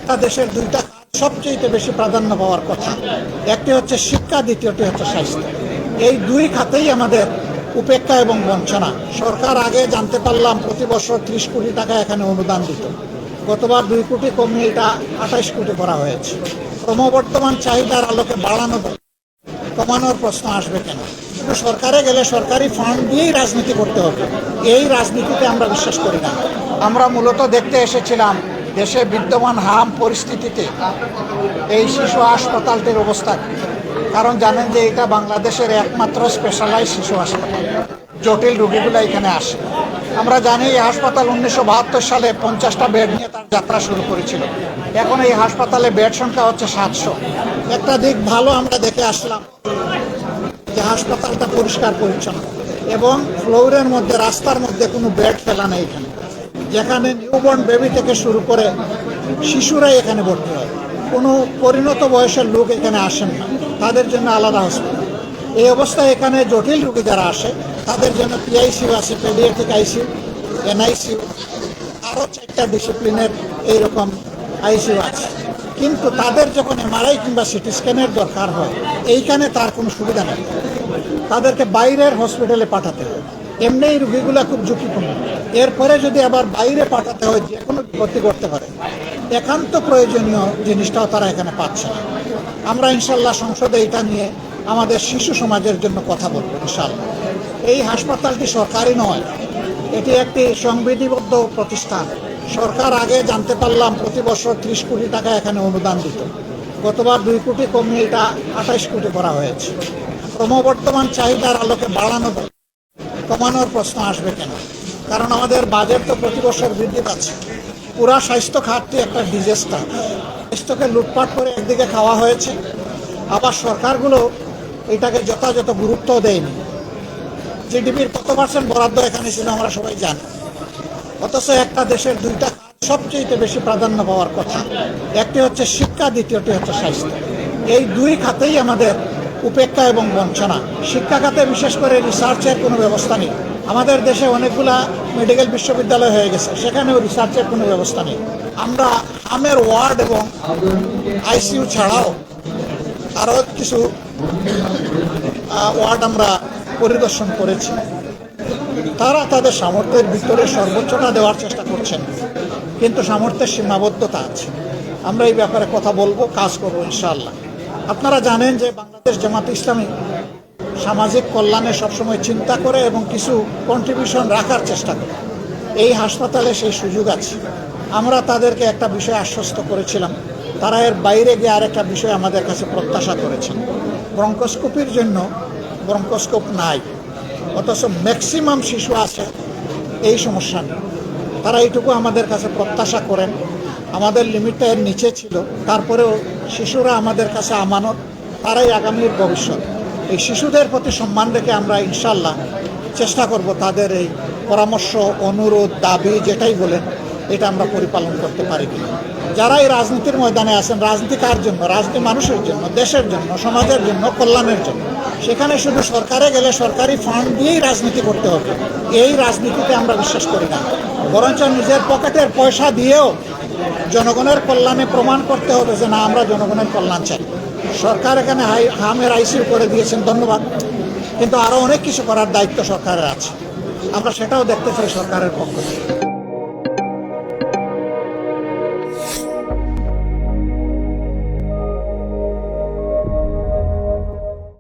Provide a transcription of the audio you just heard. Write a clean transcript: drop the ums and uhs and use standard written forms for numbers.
একটা দেশের দুইটা সবচেয়ে বেশি প্রাধান্য পাওয়ার কথা, একটি হচ্ছে শিক্ষা, দ্বিতীয়টি হচ্ছে স্বাস্থ্য। এই দুই খাতেই আমাদের উপেক্ষা এবং বঞ্চনা। সরকার আগে জানতে পারলাম প্রতি বছর 30 কোটি টাকা এখানে অনুদান দিত, গতবার 2 কোটি কমিয়ে এটা 28 কোটি করা হয়েছে। ক্রমবর্ধমান চাহিদার আলোকে কমানোর প্রশ্ন আসবে কেন? কিন্তু সরকারে গেলে সরকারি ফান্ড দিয়েই রাজনীতি করতে হবে, এই রাজনীতিতে আমরা বিশ্বাস করি না। আমরা মূলত দেখতে এসেছিলাম দেশে বিদ্যমান হাম পরিস্থিতিতে এই শিশু হাসপাতালটির অবস্থা, কারণ জানেন যে এটা বাংলাদেশের একমাত্র স্পেশালাইজ শিশু হাসপাতাল। জটিল রোগীগুলো এখানে আসে। আমরা জানি এই হাসপাতাল 1972 সালে 50টা বেড নিয়ে তার যাত্রা শুরু করেছিল। এখন এই হাসপাতালে বেড সংখ্যা হচ্ছে 700। একটা দিক ভালো আমরা দেখে আসলাম যে হাসপাতালটা পরিষ্কার পরিচ্ছন্ন এবং ফ্লোরের মধ্যে, রাস্তার মধ্যে কোনো বেড ফেলা নেই এখানে, যেখানে নিউবর্ন বেবি থেকে শুরু করে শিশুরাই এখানে ভর্তি হয়। কোনো পরিণত বয়সের লোক এখানে আসেন না, তাদের জন্য আলাদা হসপিটাল। এই অবস্থায় এখানে জটিল রোগী যারা আসে তাদের জন্য পিআইসিউ আছে, পেডিয়াট্রিক আইসিইউ, এনআইসিইউ, আরও 4টা ডিসিপ্লিনের এইরকম আইসিইউ আছে। কিন্তু তাদের যখন এমআরআই কিংবা সিটি স্ক্যানের দরকার হয়, এইখানে তার কোনো সুবিধা নেই, তাদেরকে বাইরের হসপিটালে পাঠাতে হয়। এমনি এই রোগীগুলো খুব ঝুঁকিপূর্ণ, এরপরে যদি আবার বাইরে পাঠাতে হয় যে কোনো ক্ষতি করতে পারে। একান্ত প্রয়োজনীয় জিনিসটাও তারা এখানে পাচ্ছে না। আমরা ইনশাল্লাহ সংসদে এটা নিয়ে আমাদের শিশু সমাজের জন্য কথা বলবো ইনশাল্লাহ। এই হাসপাতালটি সরকারি নয়, এটি একটি সংবিধিবদ্ধ প্রতিষ্ঠান। সরকার আগে জানতে পারলাম প্রতি বছর 30 কোটি টাকা এখানে অনুদান দিত, গতবার 2 কোটি কমিয়ে এটা 28 কোটি করা হয়েছে। ক্রমবর্ধমান চাহিদার আলোকে কমানোর প্রশ্ন আসবে কেন? কারণ আমাদের বাজেট তো প্রতি বছর বৃদ্ধি পাচ্ছে। পুরা স্বাস্থ্য খাতটি একটা ডিজাস্টার। স্বাস্থ্যকে লুটপাট করে একদিকে খাওয়া হয়েছে, আবার সরকারগুলো এটাকে যথাযথ গুরুত্ব দেয়নি। জিডিপির কত % বরাদ্দ এখানে ছিল আমরা সবাই জানি, অথচ একটা দেশের দুইটা সবচেয়ে বেশি প্রাধান্য পাওয়ার কথা, একটি হচ্ছে শিক্ষা, দ্বিতীয়টি হচ্ছে স্বাস্থ্য। এই দুই খাতেই আমাদের উপেক্ষা এবং বঞ্চনা। শিক্ষা খাতে বিশেষ করে রিসার্চের কোনো ব্যবস্থা নেই। আমাদের দেশে অনেকগুলা মেডিকেল বিশ্ববিদ্যালয় হয়ে গেছে, সেখানেও রিসার্চের কোনো ব্যবস্থা নেই। আমরা হামের ওয়ার্ড এবং আইসিইউ ছাড়াও আরও কিছু ওয়ার্ড আমরা পরিদর্শন করেছি। তারা তাদের সামর্থ্যের ভিতরে সর্বোচ্চটা দেওয়ার চেষ্টা করছেন, কিন্তু সামর্থ্যের সীমাবদ্ধতা আছে। আমরা এই ব্যাপারে কথা বলবো, কাজ করবো ইনশাআল্লাহ। আপনারা জানেন যে বাংলাদেশ জামাতে ইসলামী সামাজিক কল্যাণে সবসময় চিন্তা করে এবং কিছু কন্ট্রিবিউশন রাখার চেষ্টা করে। এই হাসপাতালে সেই সুযোগ আছে। আমরা তাদেরকে একটা বিষয় আশ্বস্ত করেছিলাম, তারা এর বাইরে গিয়ে আরেকটা বিষয় আমাদের কাছে প্রত্যাশা করেছেন। ব্রঙ্কোস্কোপির জন্য ব্রঙ্কোস্কোপ নাই, অথচ ম্যাক্সিমাম শিশু আছে এই সমস্যা নেই। তারা এইটুকু আমাদের কাছে প্রত্যাশা করেন। আমাদের লিমিটটা এর নিচে ছিল, তারপরেও শিশুরা আমাদের কাছে আমানত, তারাই আগামীর ভবিষ্যৎ। এই শিশুদের প্রতি সম্মান রেখে আমরা ইনশাল্লাহ চেষ্টা করব তাদের এই পরামর্শ, অনুরোধ, দাবি যেটাই বলেন এটা আমরা পরিপালন করতে পারি কিনা। যারা এই রাজনীতির ময়দানে আছেন, রাজনীতি কার জন্য? রাজনীতি মানুষের জন্য, দেশের জন্য, সমাজের জন্য, কল্যাণের জন্য। সেখানে শুধু সরকারে গেলে সরকারি ফান্ড দিয়েই রাজনীতি করতে হবে, এই রাজনীতিতে আমরা বিশ্বাস করি না। বরঞ্চ নিজের পকেটের পয়সা দিয়েও জনগণের কল্যাণে প্রমাণ করতে হবে যে না, আমরা জনগণের কল্যাণ চাই। সরকার এখানে হামের আইসিইউ করে দিয়েছেন, ধন্যবাদ, কিন্তু আরও অনেক কিছু করার দায়িত্ব সরকারের আছে। আমরা সেটাও দেখতে চাই সরকারের পক্ষ থেকে।